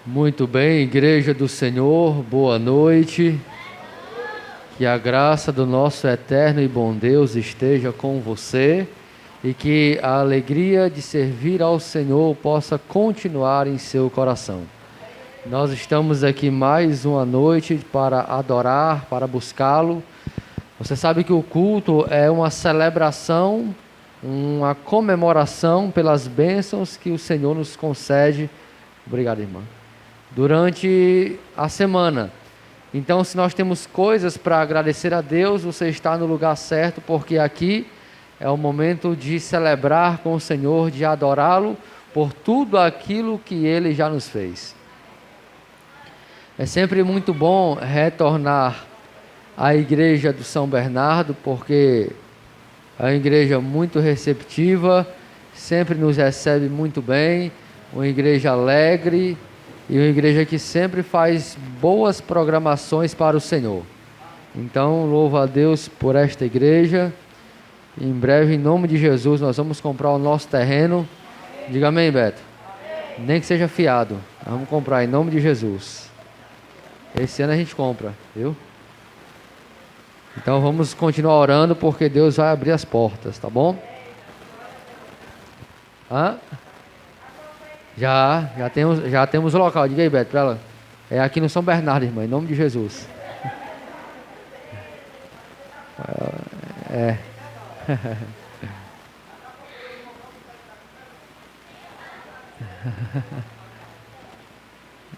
Muito bem, Igreja do Senhor, boa noite. Que a graça do nosso eterno e bom Deus esteja com você e que a alegria de servir ao Senhor possa continuar em seu coração. Nós estamos aqui mais uma noite para adorar, para buscá-lo. Você sabe que o culto é uma celebração, uma comemoração pelas bênçãos que o Senhor nos concede. Obrigado, irmã. Durante a semana. Então, se nós temos coisas para agradecer a Deus, você está no lugar certo, porque aqui é o momento de celebrar com o Senhor, de adorá-lo por tudo aquilo que Ele já nos fez. É sempre muito bom retornar à igreja do São Bernardo, porque é uma igreja muito receptiva, sempre nos recebe muito bem, uma igreja alegre, e uma igreja que sempre faz boas programações para o Senhor. Então, louvo a Deus por esta igreja. Em breve, em nome de Jesus, nós vamos comprar o nosso terreno. Diga amém, Beto. Amém. Nem que seja fiado. Nós vamos comprar em nome de Jesus. Esse ano a gente compra, viu? Então, vamos continuar orando, porque Deus vai abrir as portas, tá bom? Já temos o local. Diga aí, Beto, para ela. É aqui no São Bernardo, irmã, em nome de Jesus.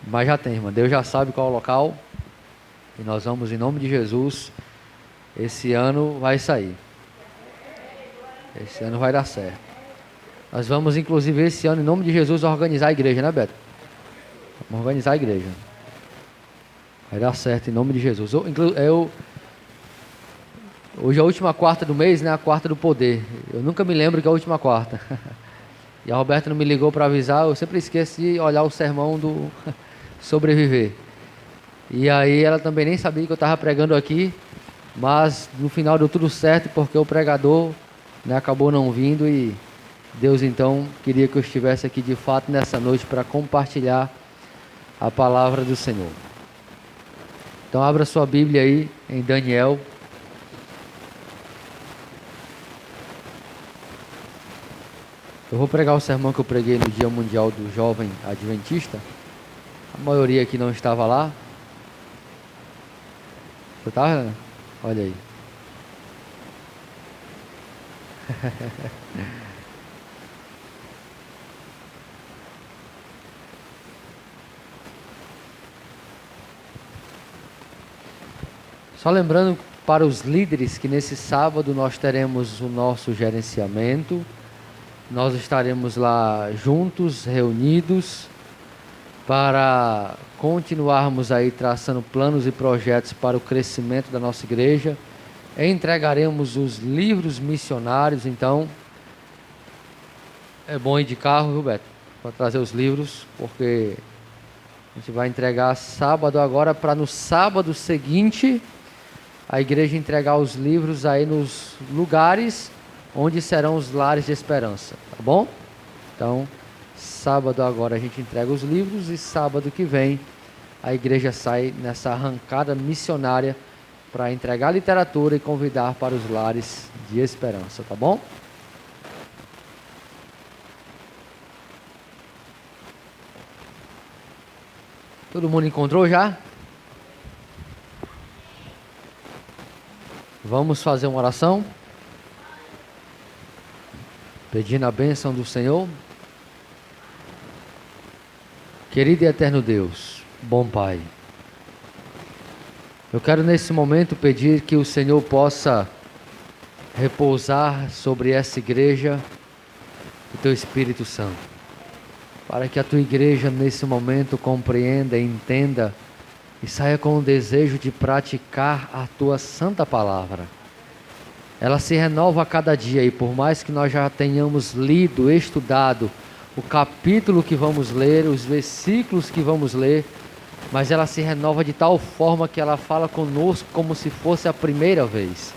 Mas já tem, irmã. Deus já sabe qual é o local. E nós vamos, em nome de Jesus. Esse ano vai sair. Esse ano vai dar certo. Nós vamos, inclusive, esse ano, em nome de Jesus, organizar a igreja, né, Beto? Vamos organizar a igreja. Vai dar certo, em nome de Jesus. Hoje é a última quarta do mês, né? A quarta do poder. Eu nunca me lembro que é a última quarta. E a Roberta não me ligou para avisar, eu sempre esqueço de olhar o sermão do sobreviver. E aí ela também nem sabia que eu estava pregando aqui, mas no final deu tudo certo, porque o pregador, né, acabou não vindo e Deus então queria que eu estivesse aqui de fato nessa noite para compartilhar a palavra do Senhor. Então abra sua Bíblia aí em Daniel. Eu vou pregar o sermão que eu preguei no Dia Mundial do Jovem Adventista. A maioria aqui não estava lá. Você estava? Olha aí. Só lembrando para os líderes que nesse sábado nós teremos o nosso gerenciamento. Nós estaremos lá juntos, reunidos, para continuarmos aí traçando planos e projetos para o crescimento da nossa igreja. Entregaremos os livros missionários, então é bom ir de carro, viu, Beto? Para trazer os livros, porque a gente vai entregar sábado agora, para no sábado seguinte a igreja entregar os livros aí nos lugares onde serão os lares de esperança, tá bom? Então, sábado agora a gente entrega os livros e sábado que vem a igreja sai nessa arrancada missionária para entregar literatura e convidar para os lares de esperança, tá bom? Todo mundo encontrou já? Vamos fazer uma oração? Pedindo a bênção do Senhor. Querido e eterno Deus, bom Pai, eu quero nesse momento pedir que o Senhor possa repousar sobre essa igreja o Teu Espírito Santo, para que a Tua igreja nesse momento compreenda e entenda e saia com o desejo de praticar a Tua santa palavra. Ela se renova a cada dia e por mais que nós já tenhamos lido, estudado o capítulo que vamos ler, os versículos que vamos ler, mas ela se renova de tal forma que ela fala conosco como se fosse a primeira vez.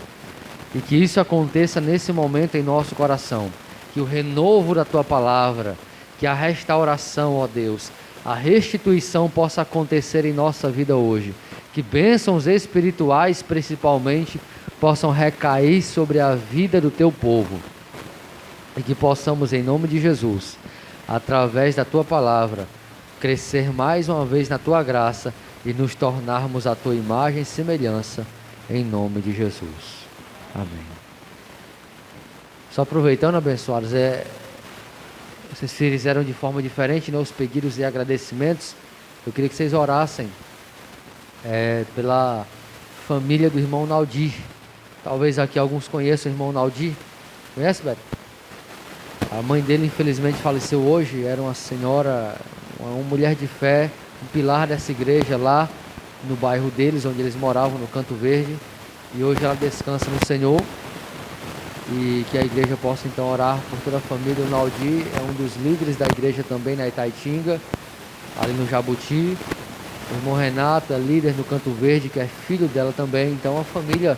E que isso aconteça nesse momento em nosso coração, que o renovo da Tua palavra, que a restauração, ó Deus, a restituição possa acontecer em nossa vida hoje. Que bênçãos espirituais, principalmente, possam recair sobre a vida do teu povo. E que possamos, em nome de Jesus, através da tua palavra, crescer mais uma vez na tua graça e nos tornarmos a tua imagem e semelhança, em nome de Jesus. Amém. Só aproveitando, abençoados, vocês fizeram de forma diferente, né, os pedidos e agradecimentos. Eu queria que vocês orassem pela família do irmão Naldi. Talvez aqui alguns conheçam o irmão Naldi. Conhece, Beto? A mãe dele infelizmente faleceu hoje. Era uma senhora, uma mulher de fé, um pilar dessa igreja lá no bairro deles, onde eles moravam, no Canto Verde. E hoje ela descansa no Senhor. E que a igreja possa então orar por toda a família. O Naldi é um dos líderes da igreja também na Itaitinga, ali no Jabuti. O irmão Renato é líder no Canto Verde, que é filho dela também. Então a família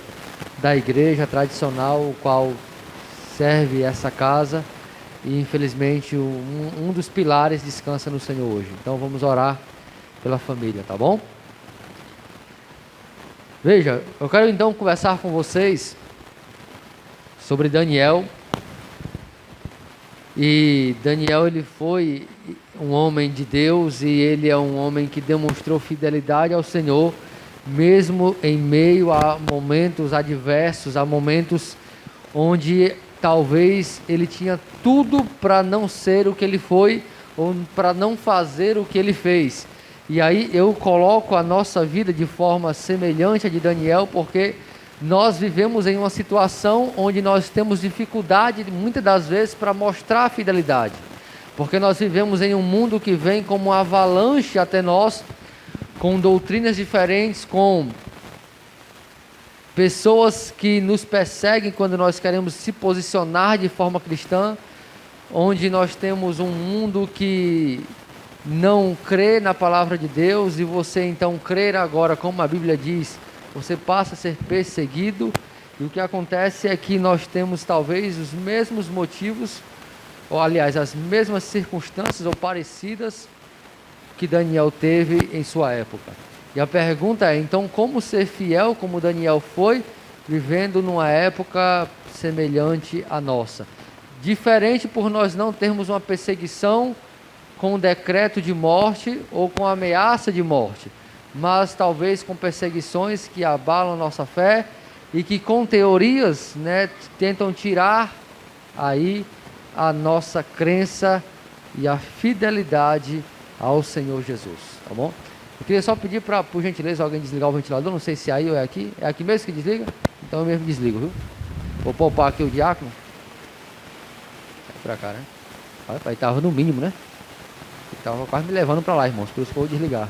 da igreja tradicional, o qual serve essa casa. E infelizmente um dos pilares descansa no Senhor hoje. Então vamos orar pela família, tá bom? Veja, eu quero então conversar com vocês sobre Daniel. E Daniel, ele foi um homem de Deus e ele é um homem que demonstrou fidelidade ao Senhor, mesmo em meio a momentos adversos, a momentos onde talvez ele tinha tudo para não ser o que ele foi, ou para não fazer o que ele fez. E aí eu coloco a nossa vida de forma semelhante à de Daniel, porque nós vivemos em uma situação onde nós temos dificuldade, muitas das vezes, para mostrar a fidelidade. Porque nós vivemos em um mundo que vem como uma avalanche até nós, com doutrinas diferentes, com pessoas que nos perseguem quando nós queremos se posicionar de forma cristã, onde nós temos um mundo que não crê na palavra de Deus, e você então crer agora, como a Bíblia diz, você passa a ser perseguido. E o que acontece é que nós temos talvez os mesmos motivos, ou aliás, as mesmas circunstâncias ou parecidas que Daniel teve em sua época. E a pergunta é, então, como ser fiel como Daniel foi, vivendo numa época semelhante à nossa? Diferente por nós não termos uma perseguição com decreto de morte ou com ameaça de morte, mas talvez com perseguições que abalam a nossa fé e que com teorias, né, tentam tirar aí a nossa crença e a fidelidade ao Senhor Jesus, tá bom? Eu queria só pedir para, por gentileza, alguém desligar o ventilador. Não sei se é aí ou é aqui. É aqui mesmo que desliga? Então eu mesmo desligo, viu? Vou poupar aqui o diácono. Sai pra cá, né? Aí estava no mínimo, né? Estava quase me levando para lá, irmãos. Por isso que eu vou desligar.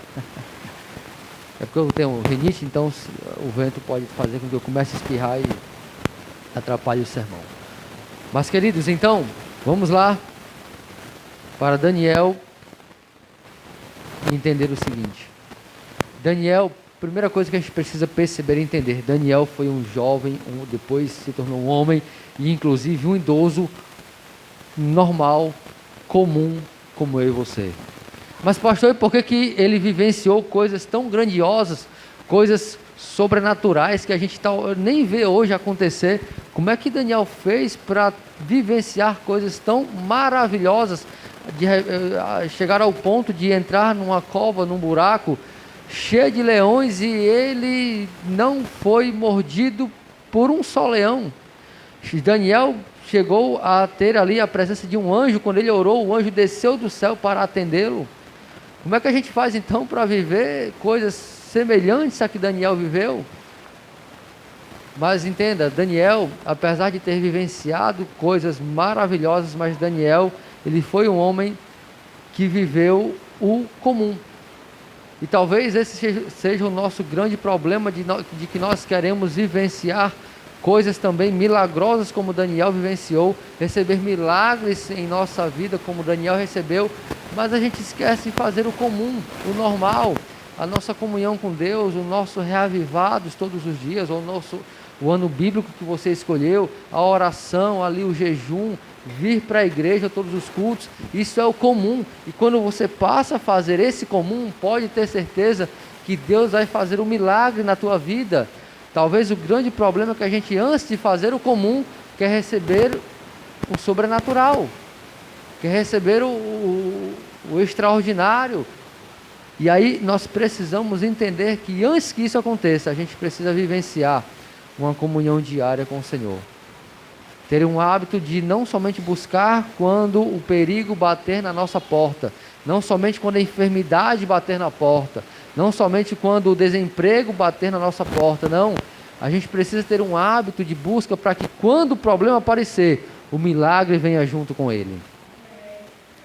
É porque eu tenho rinite, então o vento pode fazer com que eu comece a espirrar e atrapalhe o sermão. Mas, queridos, então, vamos lá para Daniel entender o seguinte. Daniel, primeira coisa que a gente precisa perceber e entender, Daniel foi um jovem, depois se tornou um homem e inclusive um idoso normal, comum, como eu e você. Mas pastor, e por que ele vivenciou coisas tão grandiosas, coisas sobrenaturais que a gente nem vê hoje acontecer? Como é que Daniel fez para vivenciar coisas tão maravilhosas, de chegar ao ponto de entrar numa cova, num buraco cheio de leões, e ele não foi mordido por um só leão? Daniel chegou a ter ali a presença de um anjo. Quando ele orou, o anjo desceu do céu para atendê-lo. Como é que a gente faz então para viver coisas semelhantes a que Daniel viveu? Mas entenda, Daniel, apesar de ter vivenciado coisas maravilhosas, mas Daniel, ele foi um homem que viveu o comum. E talvez esse seja o nosso grande problema, de que nós queremos vivenciar coisas também milagrosas como Daniel vivenciou, receber milagres em nossa vida como Daniel recebeu, mas a gente esquece de fazer o comum, o normal, a nossa comunhão com Deus, o nosso reavivados todos os dias, ou o ano bíblico que você escolheu, a oração ali, o jejum, vir para a igreja, todos os cultos, isso é o comum. E quando você passa a fazer esse comum, pode ter certeza que Deus vai fazer um milagre na tua vida. Talvez o grande problema é que a gente, antes de fazer o comum, quer receber o sobrenatural, quer receber o extraordinário. E aí nós precisamos entender que antes que isso aconteça, a gente precisa vivenciar uma comunhão diária com o Senhor. Ter um hábito de não somente buscar quando o perigo bater na nossa porta, não somente quando a enfermidade bater na porta, não somente quando o desemprego bater na nossa porta, não. A gente precisa ter um hábito de busca para que quando o problema aparecer, o milagre venha junto com ele.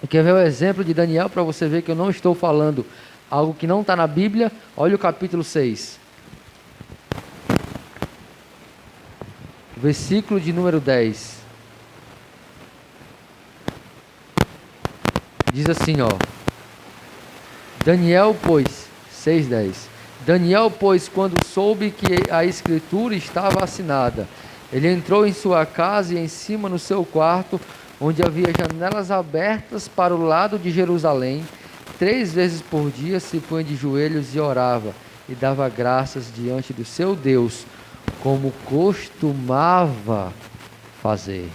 E quer ver o exemplo de Daniel para você ver que eu não estou falando algo que não está na Bíblia? Olha o capítulo 6. Versículo de número 10. Diz assim, ó. Daniel, pois, 6:10. Daniel, pois, quando soube que a escritura estava assinada, ele entrou em sua casa e em cima no seu quarto, onde havia janelas abertas para o lado de Jerusalém, 3 vezes por dia se punha de joelhos e orava, e dava graças diante do seu Deus, como costumava fazer.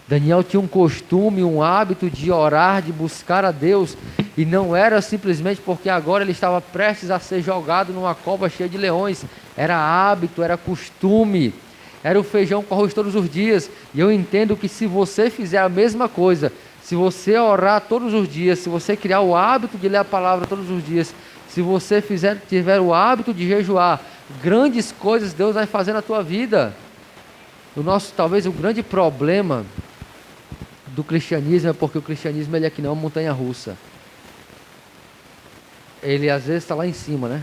Daniel tinha um costume, um hábito de orar, de buscar a Deus, e não era simplesmente porque agora ele estava prestes a ser jogado numa cova cheia de leões. Era hábito, era costume, era o feijão com arroz todos os dias. E eu entendo que se você fizer a mesma coisa, se você orar todos os dias, se você criar o hábito de ler a palavra todos os dias, se você tiver o hábito de jejuar, grandes coisas Deus vai fazer na tua vida. Talvez o grande problema do cristianismo é porque o cristianismo ele é que não é uma montanha russa. Ele às vezes está lá em cima, né?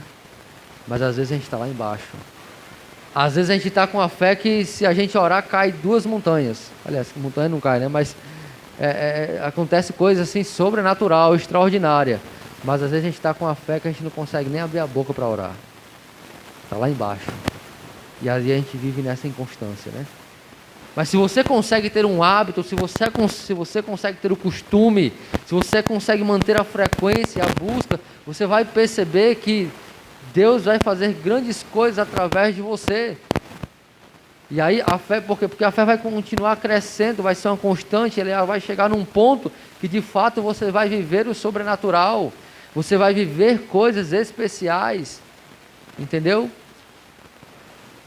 Mas às vezes a gente está lá embaixo. Às vezes a gente está com a fé que se a gente orar cai 2 montanhas. Aliás, montanha não cai, né? Mas acontece coisa assim sobrenatural, extraordinária. Mas às vezes a gente está com a fé que a gente não consegue nem abrir a boca para orar. Está lá embaixo. E aí a gente vive nessa inconstância, né? Mas se você consegue ter um hábito, se você consegue ter o costume, se você consegue manter a frequência, a busca, você vai perceber que Deus vai fazer grandes coisas através de você. E aí a fé, por quê? Porque a fé vai continuar crescendo, vai ser uma constante, ela vai chegar num ponto que de fato você vai viver o sobrenatural, você vai viver coisas especiais, entendeu?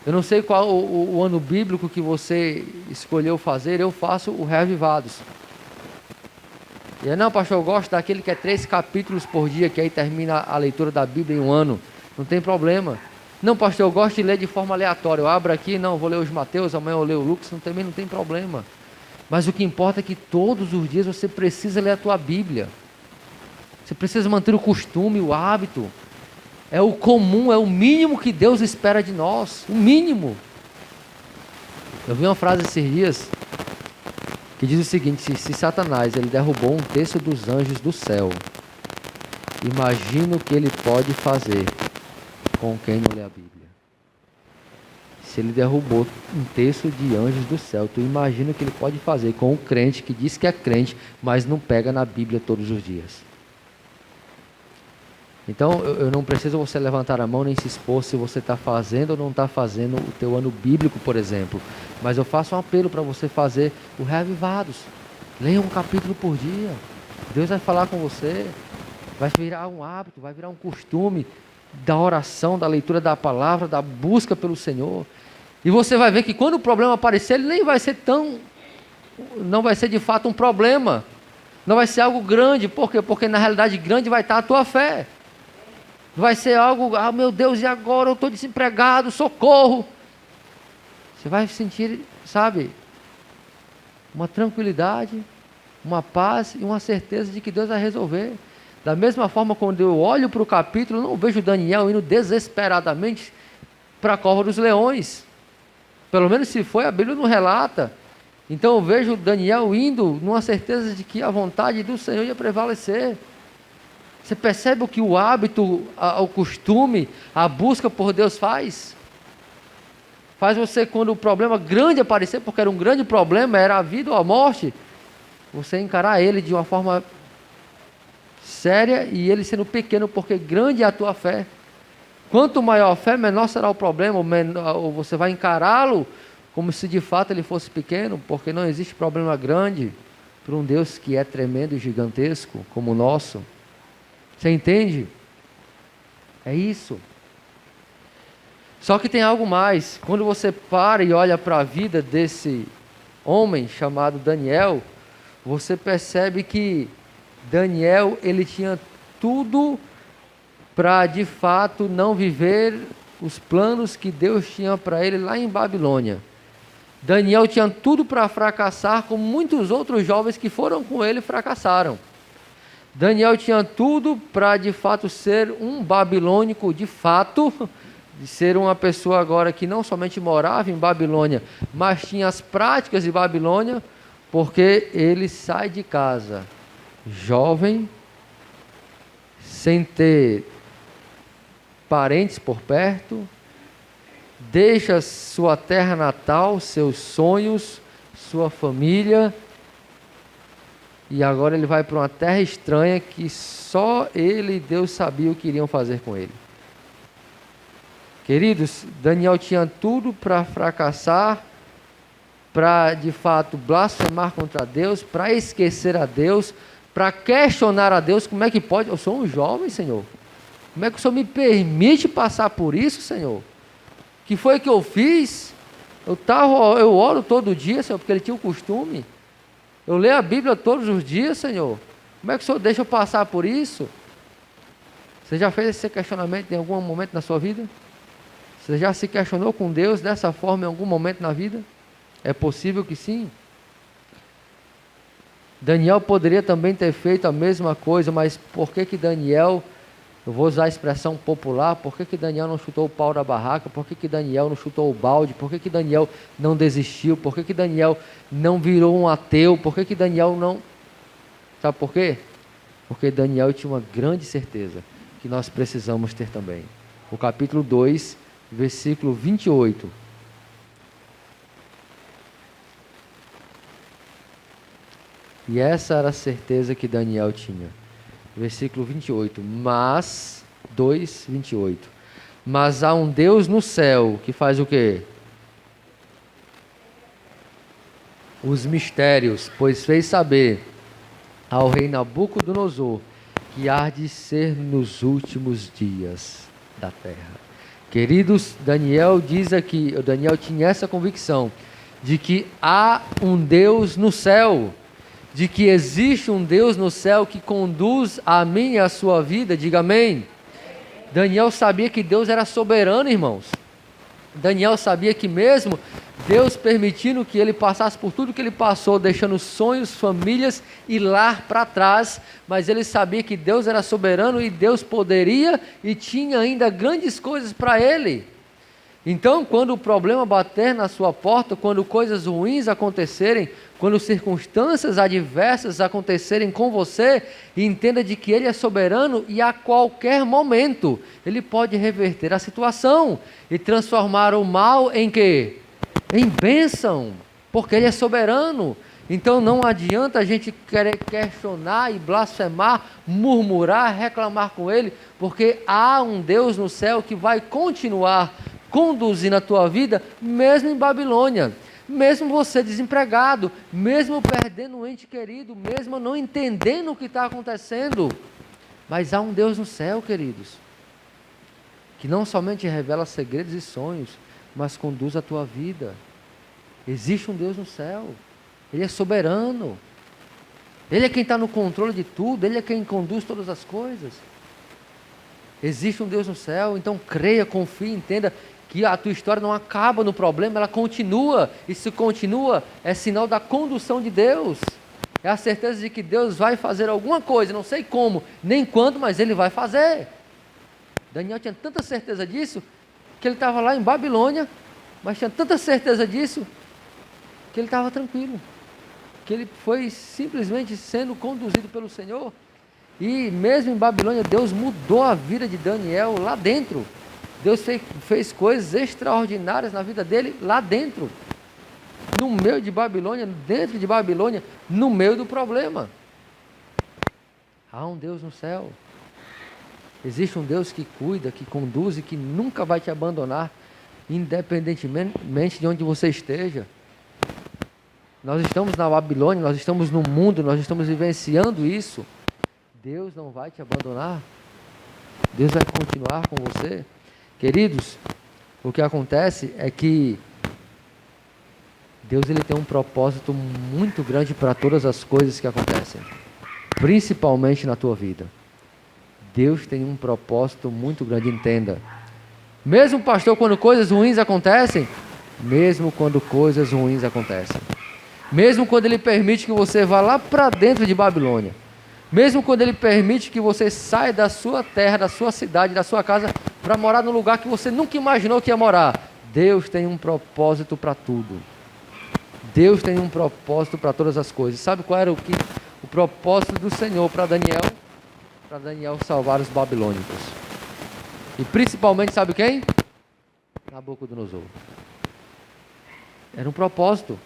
Eu não sei qual o ano bíblico que você escolheu fazer, eu faço o Reavivados. E aí, não, pastor, eu gosto daquele que é 3 capítulos por dia, que aí termina a leitura da Bíblia em um ano. Não tem problema. Não, pastor, eu gosto de ler de forma aleatória. Eu abro aqui, não, vou ler os Mateus, amanhã eu leio o Lucas, também não tem problema. Mas o que importa é que todos os dias você precisa ler a tua Bíblia. Você precisa manter o costume, o hábito. É o comum, é o mínimo que Deus espera de nós. O mínimo. Eu vi uma frase esses dias que diz o seguinte: se Satanás ele derrubou 1/3 dos anjos do céu, imagina o que ele pode fazer com quem não lê a Bíblia. Se ele derrubou 1/3 de anjos do céu, tu imagina o que ele pode fazer com o crente que diz que é crente, mas não pega na Bíblia todos os dias. Então, eu não preciso você levantar a mão nem se expor se você está fazendo ou não está fazendo o teu ano bíblico, por exemplo. Mas eu faço um apelo para você fazer o Reavivados. Leia um capítulo por dia. Deus vai falar com você. Vai virar um hábito, vai virar um costume da oração, da leitura da palavra, da busca pelo Senhor. E você vai ver que quando o problema aparecer, ele nem vai ser não vai ser de fato um problema. Não vai ser algo grande. Por quê? Porque na realidade grande vai estar a tua fé. Vai ser algo, meu Deus, e agora eu estou desempregado, socorro. Você vai sentir, sabe, uma tranquilidade, uma paz e uma certeza de que Deus vai resolver. Da mesma forma, quando eu olho para o capítulo, eu não vejo Daniel indo desesperadamente para a cova dos leões. Pelo menos se foi, a Bíblia não relata. Então eu vejo Daniel indo numa certeza de que a vontade do Senhor ia prevalecer. Você percebe o que o hábito, o costume, a busca por Deus faz? Faz você, quando o problema grande aparecer, porque era um grande problema, era a vida ou a morte, você encarar ele de uma forma séria e ele sendo pequeno, porque grande é a tua fé. Quanto maior a fé, menor será o problema, ou você vai encará-lo como se de fato ele fosse pequeno, porque não existe problema grande para um Deus que é tremendo e gigantesco como o nosso. Você entende? É isso. Só que tem algo mais. Quando você para e olha para a vida desse homem chamado Daniel, você percebe que Daniel, ele tinha tudo para de fato não viver os planos que Deus tinha para ele lá em Babilônia. Daniel tinha tudo para fracassar, como muitos outros jovens que foram com ele fracassaram. Daniel tinha tudo para de fato ser um babilônico de fato, de ser uma pessoa agora que não somente morava em Babilônia, mas tinha as práticas de Babilônia, porque ele sai de casa jovem, sem ter parentes por perto, deixa sua terra natal, seus sonhos, sua família, e agora ele vai para uma terra estranha que só ele e Deus sabiam o que iriam fazer com ele. Queridos, Daniel tinha tudo para fracassar, para de fato blasfemar contra Deus, para esquecer a Deus, para questionar a Deus. Como é que pode? Eu sou um jovem, Senhor. Como é que o Senhor me permite passar por isso, Senhor? O que foi que eu fiz? Eu oro todo dia, Senhor, porque ele tinha o costume. Eu leio a Bíblia todos os dias, Senhor. Como é que o Senhor deixa eu passar por isso? Você já fez esse questionamento em algum momento na sua vida? Você já se questionou com Deus dessa forma em algum momento na vida? É possível que sim. Daniel poderia também ter feito a mesma coisa, mas por que Daniel, eu vou usar a expressão popular, por que Daniel não chutou o pau da barraca? Por que Daniel não chutou o balde? Por que Daniel não desistiu? Por que Daniel não virou um ateu? Por que Daniel não... Sabe por quê? Porque Daniel tinha uma grande certeza que nós precisamos ter também. O capítulo 2, versículo 28. E essa era a certeza que Daniel tinha. Versículo 28. Mas, 2, 28. Mas há um Deus no céu que faz o quê? Os mistérios, pois fez saber ao rei Nabucodonosor que há de ser nos últimos dias da terra. Queridos, Daniel diz aqui, Daniel tinha essa convicção de que há um Deus no céu, de que existe um Deus no céu que conduz a mim e a sua vida. Diga amém. Daniel sabia que Deus era soberano, irmãos. Daniel sabia que mesmo Deus permitindo que ele passasse por tudo que ele passou, deixando sonhos, famílias e lar para trás, mas ele sabia que Deus era soberano e Deus poderia e tinha ainda grandes coisas para ele. Então, quando o problema bater na sua porta, quando coisas ruins acontecerem, quando circunstâncias adversas acontecerem com você, entenda de que Ele é soberano e a qualquer momento Ele pode reverter a situação e transformar o mal em quê? Em bênção, porque Ele é soberano. Então não adianta a gente querer questionar e blasfemar, murmurar, reclamar com Ele, porque há um Deus no céu que vai continuar conduzindo a tua vida, mesmo em Babilônia, mesmo você desempregado, mesmo perdendo um ente querido, mesmo não entendendo o que está acontecendo, mas há um Deus no céu, queridos, que não somente revela segredos e sonhos, mas conduz a tua vida. Existe um Deus no céu, Ele é soberano, Ele é quem está no controle de tudo, Ele é quem conduz todas as coisas. Existe um Deus no céu, então creia, confie, entenda que a tua história não acaba no problema, ela continua, e se continua, é sinal da condução de Deus, é a certeza de que Deus vai fazer alguma coisa, não sei como, nem quando, mas Ele vai fazer. Daniel tinha tanta certeza disso, que ele estava lá em Babilônia, mas tinha tanta certeza disso, que ele estava tranquilo, que ele foi simplesmente sendo conduzido pelo Senhor, e mesmo em Babilônia, Deus mudou a vida de Daniel lá dentro. Deus fez coisas extraordinárias na vida dele lá dentro. No meio de Babilônia, dentro de Babilônia, no meio do problema. Há um Deus no céu. Existe um Deus que cuida, que conduz e que nunca vai te abandonar, independentemente de onde você esteja. Nós estamos na Babilônia, nós estamos no mundo, nós estamos vivenciando isso. Deus não vai te abandonar. Deus vai continuar com você. Queridos, o que acontece é que Deus ele tem um propósito muito grande para todas as coisas que acontecem, principalmente na tua vida. Deus tem um propósito muito grande, entenda. Mesmo, pastor, quando coisas ruins acontecem, mesmo quando coisas ruins acontecem, mesmo quando Ele permite que você vá lá para dentro de Babilônia, mesmo quando Ele permite que você saia da sua terra, da sua cidade, da sua casa, para morar num lugar que você nunca imaginou que ia morar, Deus tem um propósito para tudo. Deus tem um propósito para todas as coisas. Sabe qual era o propósito do Senhor para Daniel? Para Daniel salvar os babilônicos. E principalmente, sabe quem? Nabucodonosor. Era um propósito.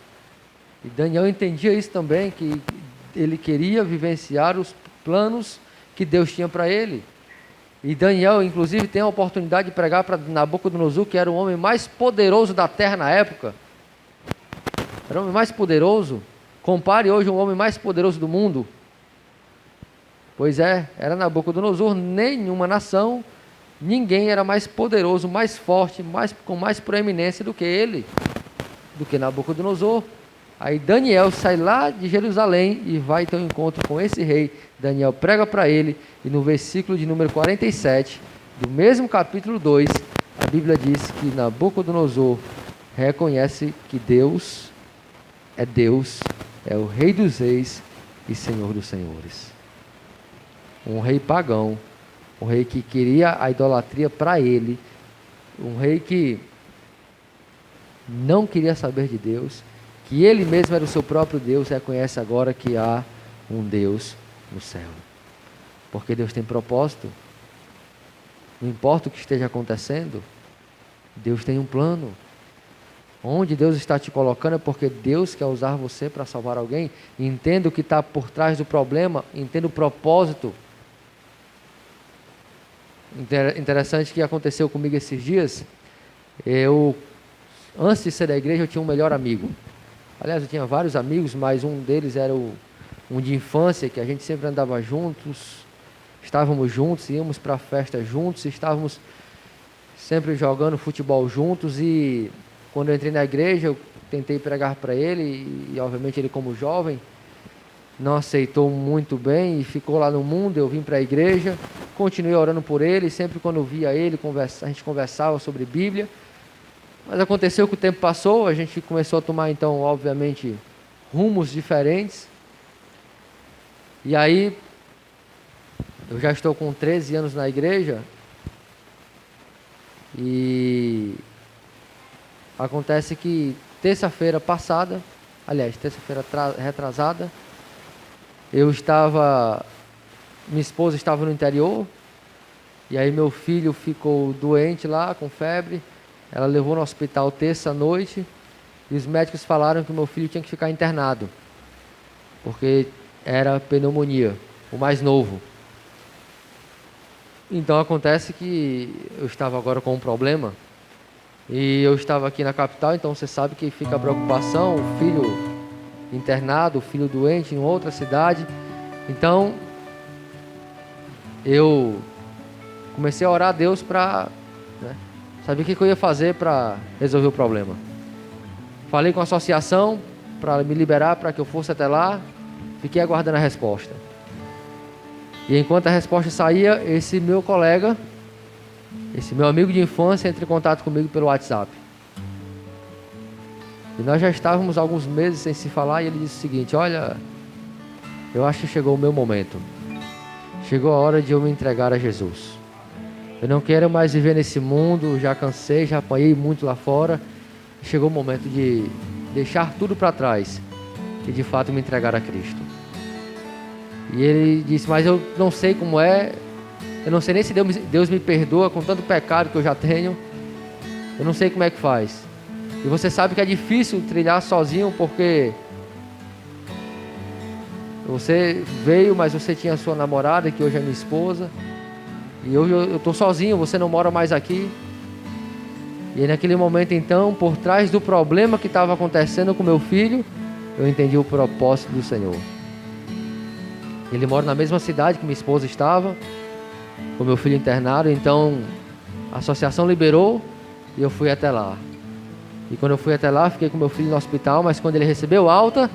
E Daniel entendia isso também, que ele queria vivenciar os planos que Deus tinha para ele. E Daniel, inclusive, tem a oportunidade de pregar para Nabucodonosor, que era o homem mais poderoso da terra na época. Era o homem mais poderoso. Compare hoje o homem mais poderoso do mundo. Pois é, era Nabucodonosor. Nenhuma nação, ninguém era mais poderoso, mais forte, com mais proeminência do que ele, do que Nabucodonosor. Aí Daniel sai lá de Jerusalém e vai ter um encontro com esse rei. Daniel prega para ele, e no versículo de número 47, do mesmo capítulo 2, a Bíblia diz que Nabucodonosor reconhece que Deus, é o Rei dos Reis e Senhor dos Senhores. Um rei pagão, um rei que queria a idolatria para ele, um rei que não queria saber de Deus, que ele mesmo era o seu próprio Deus, reconhece agora que há um Deus no céu. Porque Deus tem propósito. Não importa o que esteja acontecendo, Deus tem um plano. Onde Deus está te colocando é porque Deus quer usar você para salvar alguém. Entenda o que está por trás do problema, entenda o propósito. Interessante que aconteceu comigo esses dias. Antes de ser da igreja, eu tinha um melhor amigo. Aliás, eu tinha vários amigos, mas um deles era um de infância, que a gente sempre andava juntos, estávamos juntos, íamos para a festa juntos, estávamos sempre jogando futebol juntos. E quando eu entrei na igreja, eu tentei pregar para ele, e obviamente ele, como jovem, não aceitou muito bem e ficou lá no mundo. Eu vim para a igreja, continuei orando por ele, sempre quando eu via ele, a gente conversava sobre Bíblia. Mas aconteceu que o tempo passou, a gente começou a tomar, então, obviamente, rumos diferentes. E aí, eu já estou com 13 anos na igreja, e acontece que terça-feira passada, aliás, terça-feira retrasada, minha esposa estava no interior, e aí meu filho ficou doente lá, com febre. Ela levou no hospital terça-noite, e os médicos falaram que meu filho tinha que ficar internado, porque era pneumonia, o mais novo. Então acontece que eu estava agora com um problema, e eu estava aqui na capital, então você sabe que fica a preocupação, o filho internado, o filho doente em outra cidade. Então eu comecei a orar a Deus para saber o que eu ia fazer para resolver o problema. Falei com a associação para me liberar, para que eu fosse até lá. Fiquei aguardando a resposta. E enquanto a resposta saía, esse meu colega, esse meu amigo de infância, entrou em contato comigo pelo WhatsApp. E nós já estávamos alguns meses sem se falar, e ele disse o seguinte: olha, eu acho que chegou o meu momento. Chegou a hora de eu me entregar a Jesus. Eu não quero mais viver nesse mundo, já cansei, já apanhei muito lá fora. Chegou o momento de deixar tudo para trás e de fato me entregar a Cristo. E ele disse: mas eu não sei como é, Eu não sei nem se Deus me perdoa com tanto pecado que eu já tenho. Eu não sei como é que faz. E você sabe que é difícil trilhar sozinho, porque você veio, mas você tinha sua namorada, que hoje é minha esposa. E hoje eu estou sozinho, você não mora mais aqui. E aí, naquele momento, então, por trás do problema que estava acontecendo com meu filho, eu entendi o propósito do Senhor. Ele mora na mesma cidade que minha esposa estava, com meu filho internado. Então a associação liberou e eu fui até lá. E quando eu fui até lá, fiquei com meu filho no hospital. Mas quando ele recebeu alta,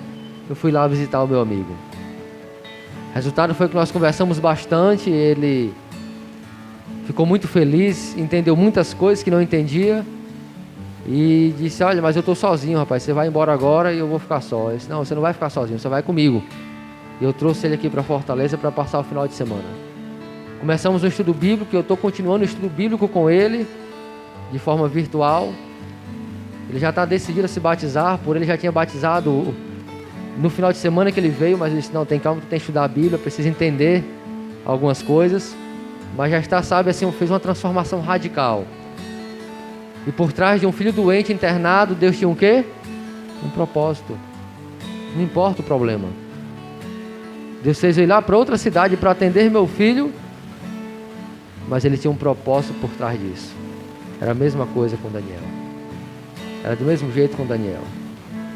eu fui lá visitar o meu amigo. O resultado foi que nós conversamos bastante. Ele ficou muito feliz, entendeu muitas coisas que não entendia. E disse: olha, mas eu estou sozinho, rapaz, você vai embora agora e eu vou ficar só. Eu disse: não, você não vai ficar sozinho, você vai comigo. E eu trouxe ele aqui para Fortaleza para passar o final de semana. Começamos um estudo bíblico, e eu estou continuando o estudo bíblico com ele, de forma virtual. Ele já está decidido a se batizar, por ele já tinha batizado no final de semana que ele veio, mas ele disse: não, tem calma, tu tem que estudar a Bíblia, precisa entender algumas coisas. Mas já está, sabe, assim, fez uma transformação radical. E por trás de um filho doente, internado, Deus tinha um quê? Um propósito. Não importa o problema. Deus fez eu ir lá para outra cidade para atender meu filho, mas ele tinha um propósito por trás disso. Era a mesma coisa com Daniel. Era do mesmo jeito com Daniel.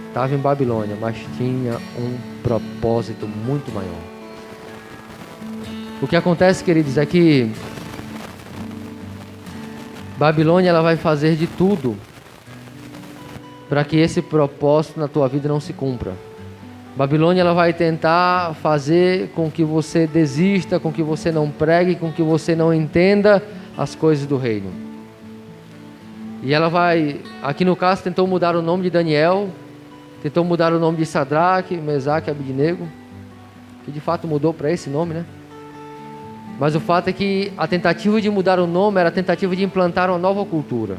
Estava em Babilônia, mas tinha um propósito muito maior. O que acontece, queridos, é que Babilônia, ela vai fazer de tudo para que esse propósito na tua vida não se cumpra. Babilônia, ela vai tentar fazer com que você desista, com que você não pregue, com que você não entenda as coisas do reino. E ela vai, aqui no caso, tentou mudar o nome de Daniel, tentou mudar o nome de Sadraque, Mesaque e Abednego, que de fato mudou para esse nome, né? Mas o fato é que a tentativa de mudar o nome era a tentativa de implantar uma nova cultura,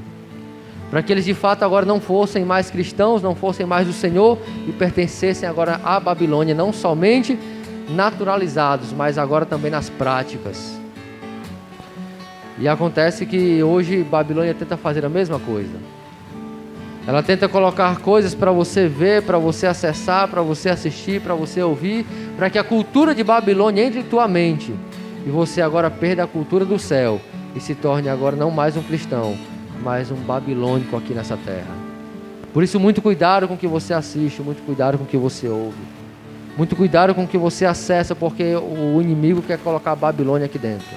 para que eles de fato agora não fossem mais cristãos, não fossem mais do Senhor e pertencessem agora à Babilônia, não somente naturalizados, mas agora também nas práticas. E acontece que hoje Babilônia tenta fazer a mesma coisa. Ela tenta colocar coisas para você ver, para você acessar, para você assistir, para você ouvir, para que a cultura de Babilônia entre em tua mente e você agora perda a cultura do céu e se torne agora não mais um cristão, mas um babilônico aqui nessa terra. Por isso, muito cuidado com o que você assiste, muito cuidado com o que você ouve, muito cuidado com o que você acessa, porque o inimigo quer colocar a Babilônia aqui dentro,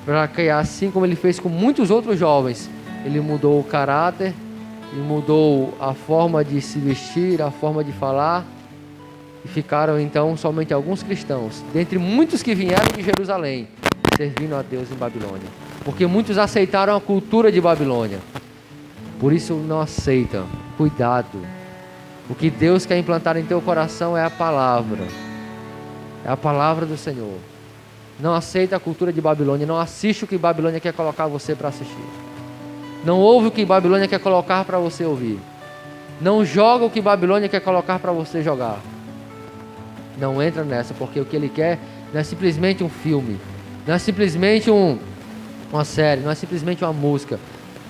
para que, assim como ele fez com muitos outros jovens, ele mudou o caráter, ele mudou a forma de se vestir, a forma de falar, e ficaram então somente alguns cristãos, dentre muitos que vieram de Jerusalém, servindo a Deus em Babilônia, porque muitos aceitaram a cultura de Babilônia. Por isso não aceitam. Cuidado. O que Deus quer implantar em teu coração é a palavra. É a palavra do Senhor. Não aceita a cultura de Babilônia. Não assiste o que Babilônia quer colocar você para assistir. Não ouve o que Babilônia quer colocar para você ouvir. Não joga o que Babilônia quer colocar para você jogar. Não entra nessa, porque o que ele quer não é simplesmente um filme, não é simplesmente uma série, não é simplesmente uma música,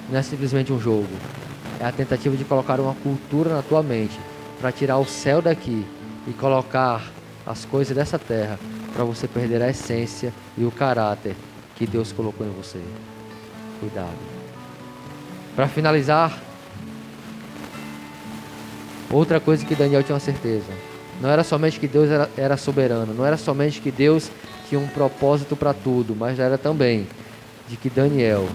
não é simplesmente um jogo. É a tentativa de colocar uma cultura na tua mente, para tirar o céu daqui e colocar as coisas dessa terra, para você perder a essência e o caráter que Deus colocou em você. Cuidado. Para finalizar, outra coisa que Daniel tinha uma certeza: não era somente que Deus era soberano, não era somente que Deus tinha um propósito para tudo, mas era também de que Daniel,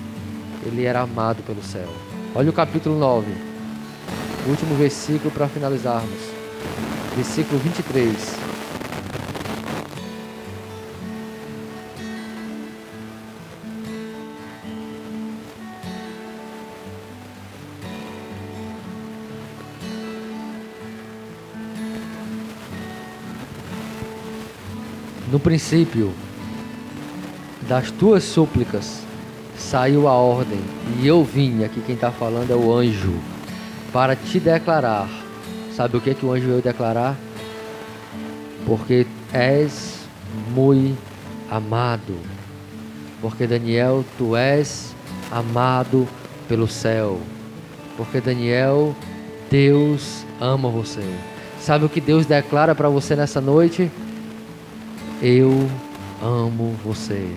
ele era amado pelo céu. Olha o capítulo 9, o último versículo para finalizarmos, versículo 23. No princípio das tuas súplicas saiu a ordem, e eu vim, aqui quem está falando é o anjo, para te declarar. Sabe o que o anjo veio declarar? Porque és muito amado. Porque Daniel, tu és amado pelo céu. Porque Daniel, Deus ama você. Sabe o que Deus declara para você nessa noite? Eu amo você.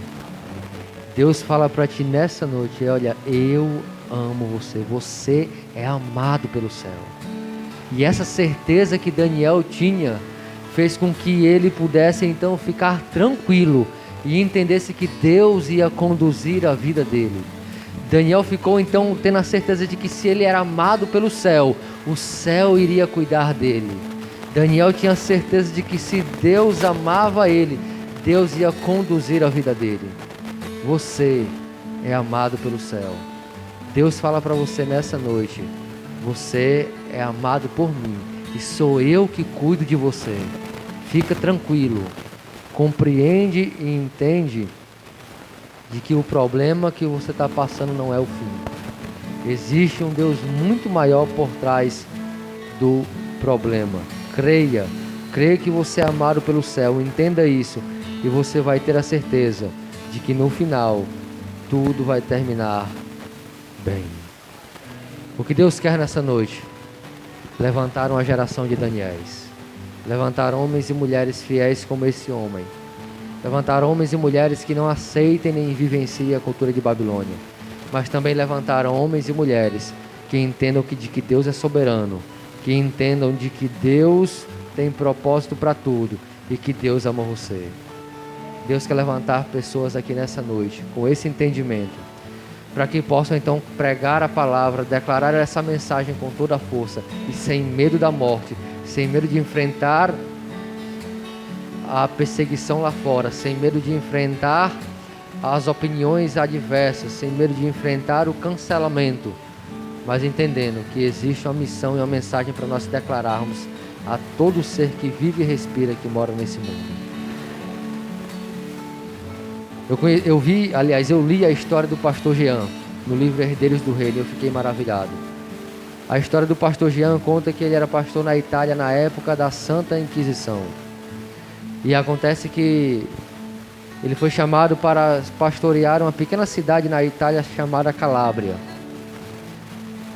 Deus fala para ti nessa noite, olha, eu amo você. Você é amado pelo céu. E essa certeza que Daniel tinha fez com que ele pudesse então ficar tranquilo e entendesse que Deus ia conduzir a vida dele. Daniel ficou então tendo a certeza de que se ele era amado pelo céu, o céu iria cuidar dele. Daniel tinha certeza de que se Deus amava ele, Deus ia conduzir a vida dele. Você é amado pelo céu. Deus fala para você nessa noite, você é amado por mim e sou eu que cuido de você. Fica tranquilo, compreende e entende de que o problema que você está passando não é o fim. Existe um Deus muito maior por trás do problema. Creia que você é amado pelo céu, entenda isso e você vai ter a certeza de que no final tudo vai terminar bem. O que Deus quer nessa noite? Levantar uma geração de Daniéis. Levantar homens e mulheres fiéis como esse homem. Levantar homens e mulheres que não aceitem nem vivenciem a cultura de Babilônia. Mas também levantar homens e mulheres que entendam de que Deus é soberano. Que entendam de que Deus tem propósito para tudo. E que Deus ama você. Deus quer levantar pessoas aqui nessa noite com esse entendimento. Para que possam então pregar a palavra, declarar essa mensagem com toda a força. E sem medo da morte. Sem medo de enfrentar a perseguição lá fora, sem medo de enfrentar as opiniões adversas, sem medo de enfrentar o cancelamento, mas entendendo que existe uma missão e uma mensagem para nós declararmos a todo ser que vive e respira, que mora nesse mundo. Eu li a história do pastor Jean no livro Herdeiros do Reino e eu fiquei maravilhado. A história do pastor Jean conta que ele era pastor na Itália na época da Santa Inquisição. E acontece que ele foi chamado para pastorear uma pequena cidade na Itália chamada Calábria.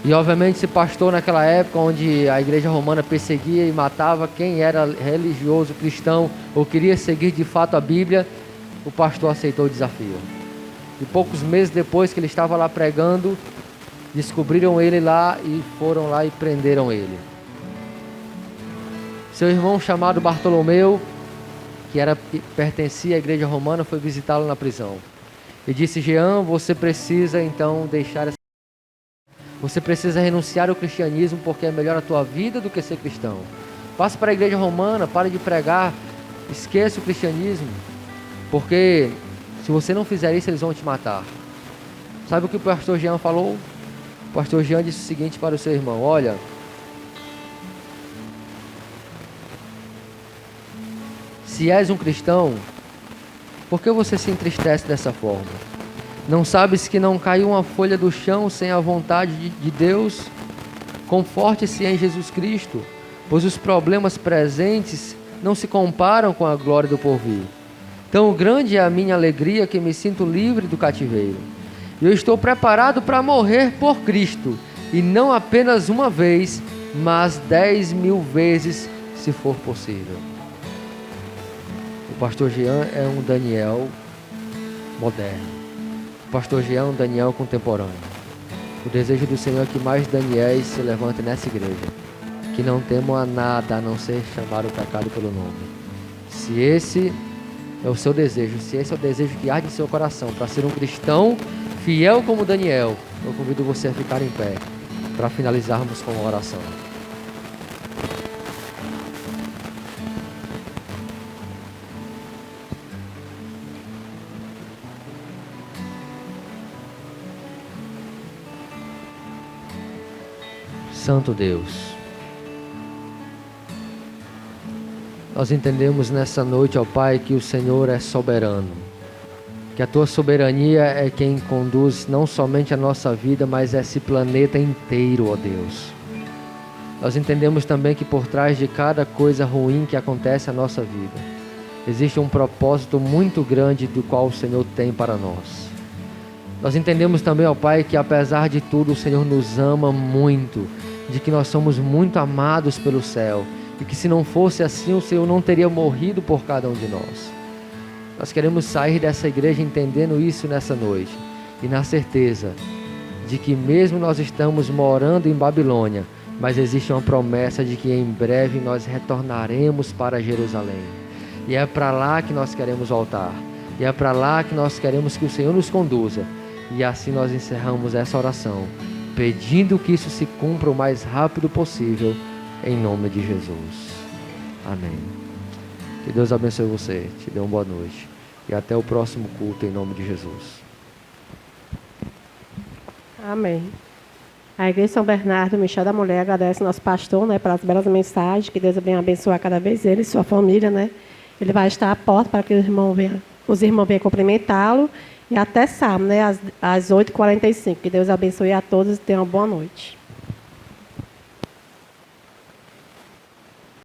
E obviamente esse pastor naquela época, onde a igreja romana perseguia e matava quem era religioso, cristão, ou queria seguir de fato a Bíblia, o pastor aceitou o desafio. E poucos meses depois que ele estava lá pregando, descobriram ele lá e foram lá e prenderam ele. Seu irmão chamado Bartolomeu, que pertencia à igreja romana, foi visitá-lo na prisão. E disse: Jean, você precisa então deixar essa... Você precisa renunciar ao cristianismo porque é melhor a tua vida do que ser cristão. Passe para a igreja romana, pare de pregar, esqueça o cristianismo, porque se você não fizer isso, eles vão te matar. Sabe o que o pastor Jean falou? O pastor Jean disse o seguinte para o seu irmão: olha, se és um cristão, por que você se entristece dessa forma? Não sabes que não caiu uma folha do chão sem a vontade de Deus? Conforte-se em Jesus Cristo, pois os problemas presentes não se comparam com a glória do porvir. Tão grande é a minha alegria que me sinto livre do cativeiro. Eu estou preparado para morrer por Cristo, e não apenas uma vez, mas 10.000 vezes, se for possível. O pastor Jean é um Daniel moderno. O pastor Jean é um Daniel contemporâneo. O desejo do Senhor é que mais Daniéis se levantem nessa igreja, que não temam a nada a não ser chamar o pecado pelo nome. Se esse é o seu desejo, se esse é o desejo que arde em seu coração para ser um cristão fiel como Daniel, eu convido você a ficar em pé para finalizarmos com uma oração. Santo Deus, nós entendemos nessa noite, ó Pai, que o Senhor é soberano, que a Tua soberania é quem conduz não somente a nossa vida, mas esse planeta inteiro, ó Deus. Nós entendemos também que por trás de cada coisa ruim que acontece na nossa vida, existe um propósito muito grande do qual o Senhor tem para nós. Nós entendemos também, ó Pai, que apesar de tudo o Senhor nos ama muito, de que nós somos muito amados pelo céu, e que se não fosse assim o Senhor não teria morrido por cada um de nós. Nós queremos sair dessa igreja entendendo isso nessa noite, e na certeza de que mesmo nós estamos morando em Babilônia, mas existe uma promessa de que em breve nós retornaremos para Jerusalém. E é para lá que nós queremos voltar. E é para lá que nós queremos que o Senhor nos conduza. E assim nós encerramos essa oração, pedindo que isso se cumpra o mais rápido possível, em nome de Jesus. Amém. Que Deus abençoe você, te dê uma boa noite. E até o próximo culto, em nome de Jesus. Amém. A Igreja São Bernardo, Michel da Mulher, agradece ao nosso pastor, né, pelas belas mensagens, que Deus venha abençoar cada vez ele e sua família, né. Ele vai estar à porta para que os irmãos venham cumprimentá-lo. E até sábado, né, às 8h45. Que Deus abençoe a todos e tenha uma boa noite.